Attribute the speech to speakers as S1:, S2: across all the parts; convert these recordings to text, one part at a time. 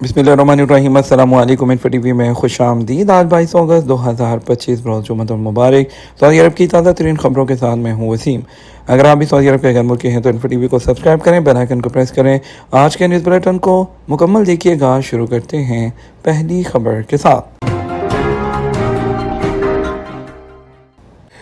S1: बिस्मिल्लाहिर्रहमानिर्रहीम। अस्सलाम वालेकुम। इन्फो टीवी में खुश आमदीद। आज 22 अगस्त 2025 रोज़ जुम्मतुल मुबारक। सऊदी अरब की ताज़ा तरीन खबरों के साथ मैं हूँ वसीम। अगर आप भी सऊदी अरब के गैर मुल्की हैं तो इन्फो टीवी को सब्सक्राइब करें, बेल आइकन को प्रेस करें। आज के न्यूज़ बुलेटिन को मुकम्मल देखिएगा। शुरू करते हैं पहली खबर के साथ।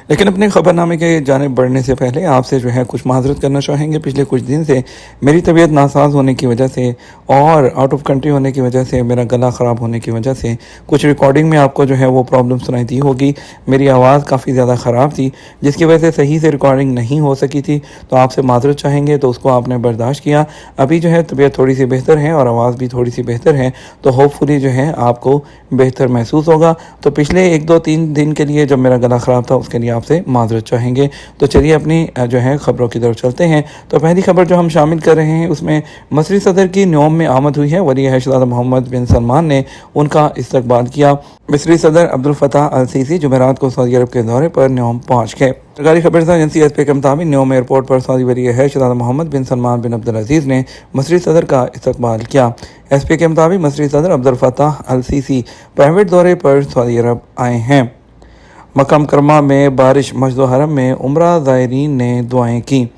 S1: लेकिन अपने ख़बरनामे के जानिब बढ़ने से पहले आपसे कुछ माजरत करना चाहेंगे। पिछले कुछ दिन से मेरी तबीयत नासाज होने की वजह से और आउट ऑफ कंट्री होने की वजह से, मेरा गला ख़राब होने की वजह से कुछ रिकॉर्डिंग में आपको वो प्रॉब्लम सुनाई दी होगी। मेरी आवाज़ काफ़ी ज़्यादा ख़राब थी, जिसकी वजह से सही से रिकॉर्डिंग नहीं हो सकी थी। तो आपसे माजरत चाहेंगे, तो उसको आपने बर्दाश्त किया। अभी तबीयत थोड़ी सी बेहतर है और आवाज़ भी थोड़ी सी बेहतर है, तो होपफुली आपको बेहतर महसूस होगा। तो पिछले 1-2-3 दिन के लिए जब मेरा गला ख़राब था, उसके लिए आपसे माजरत चाहेंगे। तो चलिए अपनी खबरों की तरफ चलते हैं। तो पहली खबर जो हम शामिल कर रहे हैं, उसमें मसरी सदर की न्योम में आमद हुई है। वली अहद शहज़ादा मोहम्मद बिन सलमान ने उनका इस्तकबाल किया। मिस्री सदर अब्दुल फताह अल सीसी जुमेरात को सऊदी अरब के दौरे पर न्योम पहुँच गए। सरकारी खबर एजेंसी एसपी के मुताबिक न्योम एयरपोर्ट पर सऊदी वली अहद शहज़ादा मोहम्मद बिन सलमान बिन अब्दुल अजीज़ ने मसरी सदर का इस्तकबाल किया। एसपी के मुताबिक मसरी सदर अब्दुल फताह अल सीसी प्राइवेट दौरे पर सऊदी अरब आए हैं। मक्का मुकर्रमा में बारिश, मस्जिद हरम में उम्रा ज़ायरीन ने दुआएं की।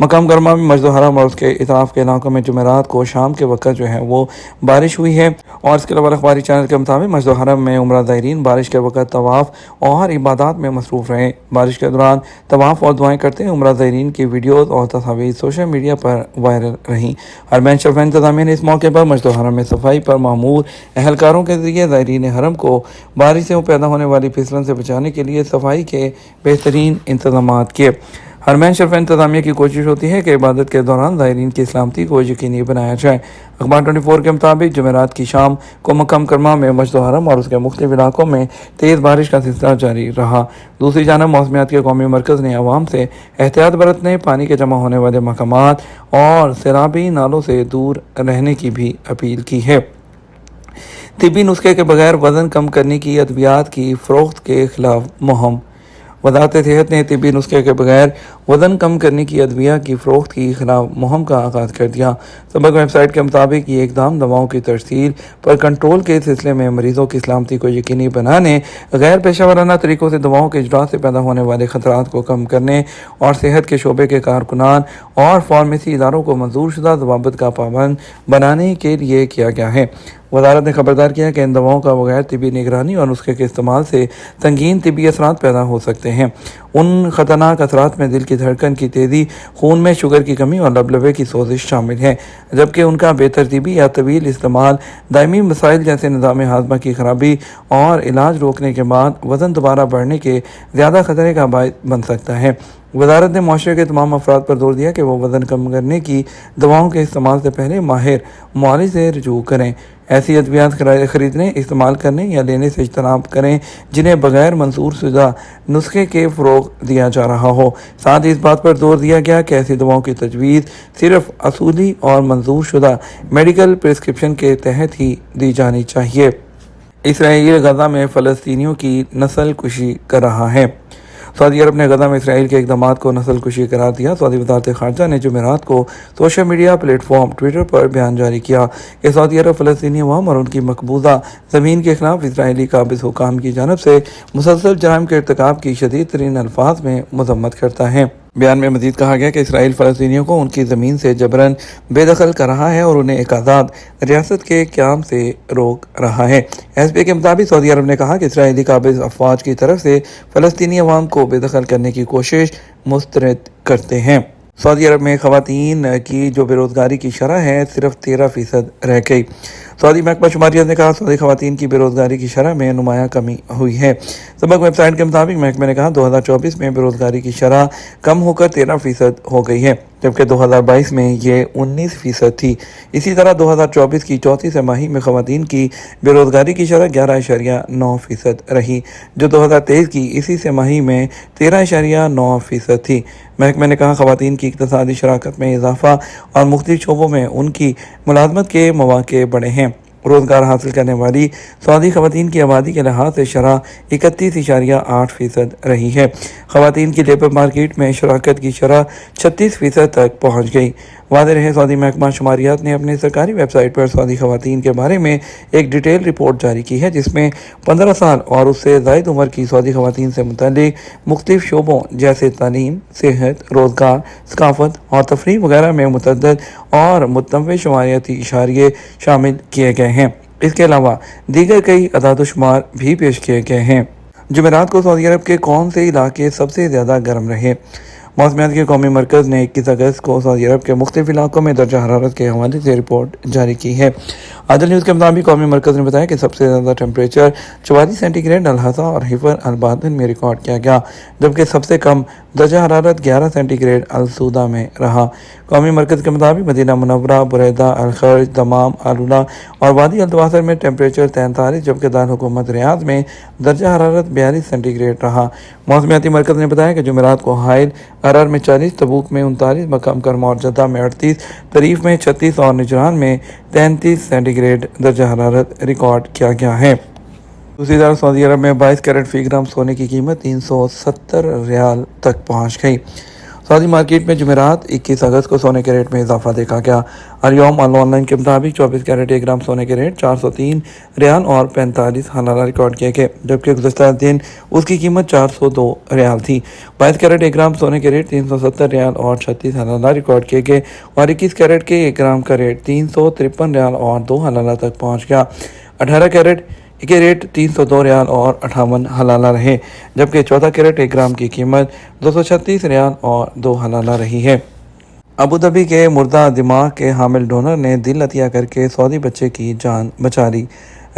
S1: मक्का मुकर्रमा में मस्जिद हरम और उसके इतराफ़ के इलाकों में जुमेरात को शाम के वक्त वो बारिश हुई है। और इसके अलावा अखबारी चैनल के मुताबिक मस्जिद हरम में उम्रा ज़ायरीन बारिश के वक्त तवाफ़ और इबादत में मसरूफ़ रहे। बारिश के दौरान तवाफ़ और दुआएं करते उम्रा ज़ायरीन की वीडियोज़ और तस्वीरें सोशल मीडिया पर वायरल रहीं। हरमैन शरफ़ इंतज़ामिया ने इस मौके पर मस्जिद हरम में सफाई पर मामूर एहलकारों के ज़रिए ज़ायरीन हरम को बारिश से पैदा होने वाली फिसलन से बचाने के लिए सफाई के बेहतरीन इंतज़ाम किए। हरमैन शरफ़ इंतज़ामिया की कोशिश होती है कि इबादत के दौरान ज़ायरीन की सलामती को यकीनी बनाया जाए। अखबार 24 के मुताबिक जुमेरात की शाम को मक्का मुकर्रमा में मस्जिद हरम और उसके मुख्तलिफ इलाकों में तेज़ बारिश का सिलसिला जारी रहा। दूसरी जानब मौसमियात के कौमी मरकज़ ने अवाम से एहतियात बरतने, पानी के जमा होने वाले मकामात और सैलाबी नालों से दूर रहने की भी अपील की है। तिब्बी नुस्खे के बगैर वज़न कम करने की अद्वियात की फ़रोख्त के खिलाफ मुहिम। वज़ारत सेहत ने तिब्बी नुस्खे के बगैर वज़न कम करने की अद्विया की फ़रोख्त के खिलाफ मुहिम का आगाज़ कर दिया। सबक वेबसाइट के मुताबिक ये इक़दाम दवाओं की तरसील पर कंट्रोल के सिलसिले में मरीज़ों की सलामती को यकीनी बनाने, गैर पेशा तरीक़ों से दवाओं के इजरा से पैदा होने वाले ख़तरात को कम करने और सेहत के शोबे के कारकुनान और फार्मेसी इदारों को मंजूर शुदा ज़वाबित का पाबंद बनाने के लिए किया गया है। वज़ारत ने खबरदार किया कि इन दवाओं का बगैर तिब्बी निगरानी और नुस्खे के इस्तेमाल से संगीन तिब्बी असरात पैदा हो सकते हैं। उन ख़तरनाक असरात में दिल की धड़कन की तेज़ी, खून में शुगर की कमी और लबलबे की सोजिश शामिल है, जबकि उनका बेतरतीबी या तवील इस्तेमाल दायमी मसाइल जैसे निज़ाम हाज़मा की खराबी और इलाज रोकने के बाद वज़न दोबारा बढ़ने के ज़्यादा खतरे का बायस बन सकता है। वज़ारत ने मुआशरे के तमाम अफराद पर जोर दिया कि वो वज़न कम करने की दवाओं के इस्तेमाल से पहले माहिर मुआलिज से रजू करें। ऐसी अद्वियात ख़रीदने, इस्तेमाल करने या लेने से इज्तनाब करें जिन्हें बग़ैर मंजूर शुदा नुस्खे के फ़रोग़ दिया जा रहा हो। साथ ही इस बात पर जोर दिया गया कि ऐसी दवाओं की तजवीज़ सिर्फ़ असूली और मंजूर शुदा मेडिकल प्रिस्क्रिप्शन के तहत ही दी जानी चाहिए। इसराइल गज़ा में फ़लस्तीनियों की नस्ल कुशी कर रहा है। सऊदी अरब ने गज़ा में इसराइल के इक़दामात को नस्ल कुशी करार दिया। सऊदी वज़ारत ख़ारजा ने जुमेरात को सोशल मीडिया प्लेटफॉर्म ट्विटर पर बयान जारी किया कि सऊदी अरब फ़लस्तीनी अवाम और उनकी मकबूजा ज़मीन के ख़िलाफ़ इसराइली काबिज़ हुकाम की जानब से मुसलसल जराइम के इर्तिकाब की शदीद तरीन अल्फाज में मज़म्मत करता है। बयान में मज़ीद कहा गया कि इसराइल फ़लस्तीनियों को उनकी ज़मीन से जबरन बेदखल कर रहा है और उन्हें एक आज़ाद रियासत के क़याम से रोक रहा है। एसपी के मुताबिक सऊदी अरब ने कहा कि इसराइली काबिज़ अफवाज की तरफ से फ़लस्तीनी अवाम को बेदखल करने की कोशिश मुस्तरद करते हैं। सऊदी अरब में ख़वातीन की जो बेरोज़गारी की शरह है, सिर्फ 13% रह गई। सऊदी महकमा शुमारियत ने कहा सऊदी ख़वातीन की बेरोज़गारी की शरह में नुमायाँ कमी हुई है। सबक वेबसाइट के मुताबिक महकमे ने कहा 2024 में बेरोज़गारी की शरह कम होकर 13% हो गई है, जबकि 2022 में ये 19% थी। इसी तरह 2024 की चौथी तिमाही में ख़वातीन की बेरोज़गारी की शरह 11.9% रही, जो 2023 की इसी तिमाही में 13.9% थी। महकमे ने कहा ख़वातीन की इक़्तिसादी शराकत में इजाफ़ा और मुख्तलिफ शोबों में उनकी मुलाज़मत के मौक़े बढ़े हैं। रोज़गार हासिल करने वाली सऊदी ख़वातीन की आबादी के लिहाज से शरह 31.8% रही है। ख़वातीन की लेबर मार्केट में शराकत की शरह 36% तक पहुँच गई। वादे रहे सऊदी महकमा शुमारियात ने अपनी सरकारी वेबसाइट पर सऊदी खवातीन के बारे में एक डिटेल रिपोर्ट जारी की है, जिसमें 15 साल और उससे ज़ायद उम्र की सऊदी खवातीन से मुतल्लिक मुख्तलिफ शोबों जैसे तालीम, सेहत, रोज़गार, सकाफत और तफरीह वगैरह में मुतअद्दिद और मुतनव्वे शुमारियाती इशारे शामिल किए गए हैं। इसके अलावा दीगर कई अदाद-ओ-शुमार भी पेश किए गए हैं। जुमेरात को सऊदी अरब के कौन से इलाके सबसे ज़्यादा गर्म रहे? मौसमियात के कौमी मरकज़ ने 21 अगस्त को सऊदी अरब के मुख्तलिफ इलाकों में दर्जा हरारत के हवाले से रिपोर्ट जारी की है। आदल न्यूज़ के मुताबिक कौमी मरकज़ ने बताया कि सबसे ज़्यादा टेम्परेचर 44 सेंटीग्रेड अल-हसा और हिफर अल-बादन में रिकॉर्ड किया गया, जबकि सबसे कम दर्जा हरारत 11 सेंटीग्रेड अल-सूदा में रहा। कौमी मरकज़ के मुताबिक मदीना मुनव्वरा, बुरैदा, अल-खर्ज, दमाम, आलूला और वादी अल-तवासर में टेम्परेचर 43, जबकि दारकूमत रियाद में दर्जा हरारत 42 सेंटीग्रेड रहा। मौसमियाती मरकज़ ने बताया कि जुमेरात को हाइल अरर में 40, तबूक में 39, मक्का मुकर्रमा और जद्दा में 38, तरीफ में 36 और निजरान में 33 सेंटीग्रेड दर्जा हरारत रिकॉर्ड किया गया है। दूसरी तरफ सऊदी अरब में 22 कैरेट फी ग्राम सोने की कीमत 370 रियाल तक पहुंच गई। सऊदी मार्केट में जुमेरात 21 अगस्त को सोने के रेट में इजाफा देखा गया। अल-यौम ऑनलाइन के मुताबिक 24 कैरेट 1 ग्राम सोने के रेट 403 रियाल और 45 हलाला रिकॉर्ड किए गए, जबकि गुज़श्ता दिन उसकी कीमत 402 रियाल थी। 22 कैरेट 1 ग्राम सोने के रेट 370 रियाल और 36 हलाला रिकॉर्ड किए गए और 21 कैरेट के 1 ग्राम का रेट 353 रियाल और 2 हलाला तक पहुँच गया। 18 कैरेट के रेट 302 रियाल और 58 हलाला रहे, जबकि 14 कैरेट 1 ग्राम की कीमत 236 रियाल और 2 हलाला रही है। अबू धाबी के मुर्दा दिमाग के हामिल डोनर ने दिल अतिया करके सऊदी बच्चे की जान बचा ली।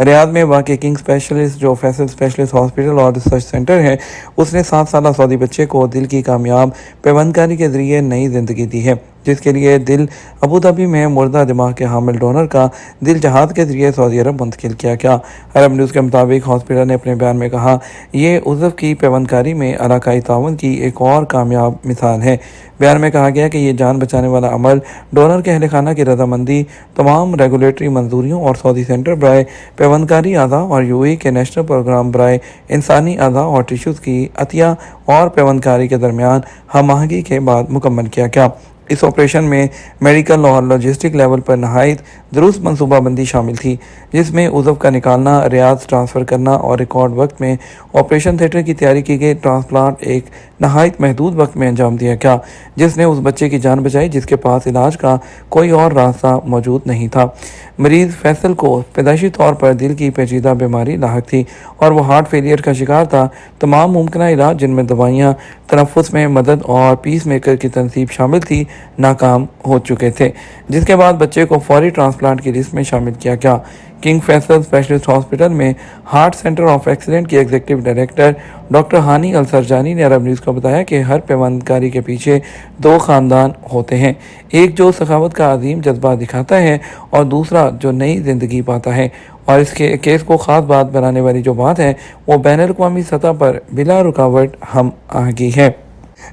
S1: रियाद में वाक़ किंग स्पेशलिस्ट, जो फैसल स्पेशलिस्ट हॉस्पिटल और रिसर्च सेंटर है, उसने 7 साल सऊदी बच्चे को दिल की कामयाब पैबंदकारी के ज़रिए नई ज़िंदगी दी है, जिसके लिए दिल अबू धाबी में मुर्दा दिमाग के हामिल डोनर का दिल जहाज़ के ज़रिए सऊदी अरब मुंतकिल किया गया। अरब न्यूज़ के मुताबिक हॉस्पिटल ने अपने बयान में कहा, ये उज़व की पैबंदकारी में इलाकाई ताउन की एक और कामयाब मिसाल है। बयान में कहा गया कि ये जान बचाने वाला अमल डोनर के अहल खाना की रजामंदी, तमाम रेगुलेटरी मंजूरियों और सऊदी सेंटर बराए पैबंदकारी आज़ा और यूएई के नेशनल प्रोग्राम बराए इंसानी आज़ा और टिश्यूज़ की अतिया और पैबंदकारी के दरमियान हम आहंगी के बाद मुकम्मल किया गया। इस ऑपरेशन में मेडिकल और लॉजिस्टिक लेवल पर नहायत दुरुस्त मनसूबाबंदी शामिल थी, जिसमें उज़व का निकालना, रियाज ट्रांसफ़र करना और रिकॉर्ड वक्त में ऑपरेशन थिएटर की तैयारी की गई। ट्रांसप्लांट एक नहायत महदूद वक्त में अंजाम दिया गया, जिसने उस बच्चे की जान बचाई जिसके पास इलाज का कोई और रास्ता मौजूद नहीं था। मरीज़ फैसल को पैदाइशी तौर पर दिल की पेचीदा बीमारी लाहक थी और वह हार्ट फेलियर का शिकार था। तमाम मुमकिन इलाज, जिनमें दवाइयाँ, तनफ़ुस में मदद और पीस मेकर की तनसीब शामिल थी, नाकाम हो चुके थे, जिसके बाद बच्चे को फौरी ट्रांसप्लांट की लिस्ट में शामिल किया गया। किंग फैसल स्पेशलिस्ट हॉस्पिटल में हार्ट सेंटर ऑफ एक्सीलेंस की एग्जीक्यूटिव डायरेक्टर डॉक्टर हानी अल सरजानी ने अरब न्यूज़ को बताया कि हर पैबंदकारी के पीछे 2 ख़ानदान होते हैं, एक जो सखावत का अजीम जज्बा दिखाता है और दूसरा जो नई ज़िंदगी पाता है। और इसके केस को ख़ास बात बनाने वाली जो बात है, वो बैनुल-अक़वामी सतह पर बिला रुकावट हम आहंगी है।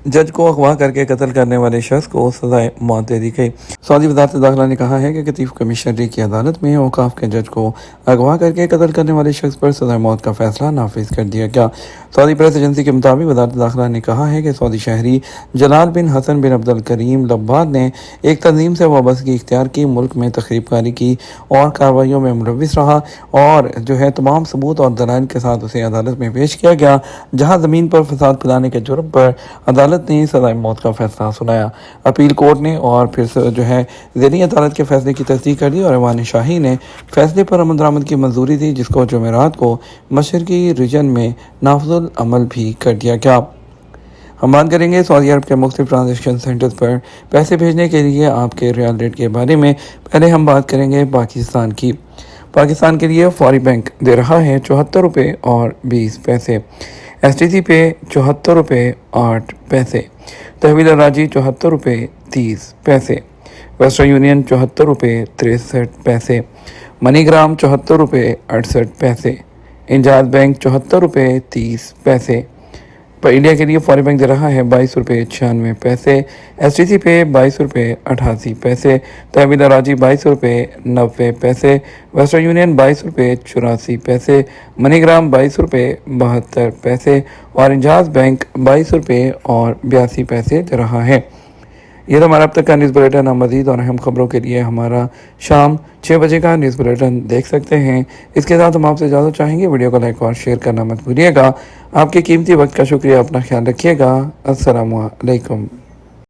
S1: जज को अगवा करके कत्ल करने वाले शख्स को सजाए मौत दे दी गई। सऊदी वज़ारत दाखिला ने कहा है कि चीफ कमिश्नरी की अदालत में औकाफ के जज को अगवा करके कत्ल करने वाले शख्स पर सजाए मौत का फैसला नाफिज कर दिया गया। सऊदी प्रेस एजेंसी के मुताबिक वज़ारत दाखिला ने कहा है कि सऊदी शहरी जलाल बिन हसन बिन अब्दुल करीम लब्बाद ने एक तंजीम से वाबस्तगी इख्तियार की, मुल्क में तखरीबकारी की और कार्रवाइयों में मुलविस रहा और तमाम सबूत और दलाइल के साथ उसे अदालत में पेश किया गया, जहाँ ज़मीन पर फसाद फैलाने के जुर्म पर अदालत ने सज़ाए मौत का फैसला सुनाया। अपील कोर्ट ने और फिर ज़ेली अदालत के फैसले की तस्दीक कर दी और ऐवान शाही ने फैसले पर अमल दरामद की मंजूरी दी, जिसको जुमेरात को मशरकी रीजन में नाफजुल अमल भी कर दिया गया। हम बात करेंगे सऊदी अरब के मुख्तलिफ ट्रांजेक्शन सेंटर्स पर पैसे भेजने के लिए आपके रियाल रेट के बारे में। पहले हम बात करेंगे पाकिस्तान की। पाकिस्तान के लिए फौरी बैंक दे रहा है 74 रुपये और 20 पैसे, STC पे 74 रुपये 8 पैसे, तहवील राजी 74 रुपये 30 पैसे, वेस्टर्न यूनियन 74 रुपये 63 पैसे, मनीग्राम 74 रुपये 68 पैसे, इंजाज बैंक 74 रुपये 30 पैसे। पर इंडिया के लिए फौरी बैंक दे रहा है 22 रुपये 96 पैसे, STC पे 22 रुपये 88 पैसे, तहवील राजी 22 रुपये 90 पैसे, वेस्टर्न यूनियन 22 रुपये 84 पैसे, मनीग्राम 22 रुपये 72 पैसे और इंजाज बैंक 22 रुपये और 82 पैसे दे रहा है। یہ تو ہمارا اب تک کا نیوز بلیٹن. آپ مزید اور اہم خبروں کے لیے ہمارا شام 6 بجے کا نیوز بلیٹن دیکھ سکتے ہیں. اس کے ساتھ ہم آپ سے اجازت چاہیں گے. ویڈیو کو لائک اور شیئر کرنا مت بھولیے گا. آپ کے قیمتی وقت کا شکریہ. اپنا خیال رکھیے گا. السلام علیکم.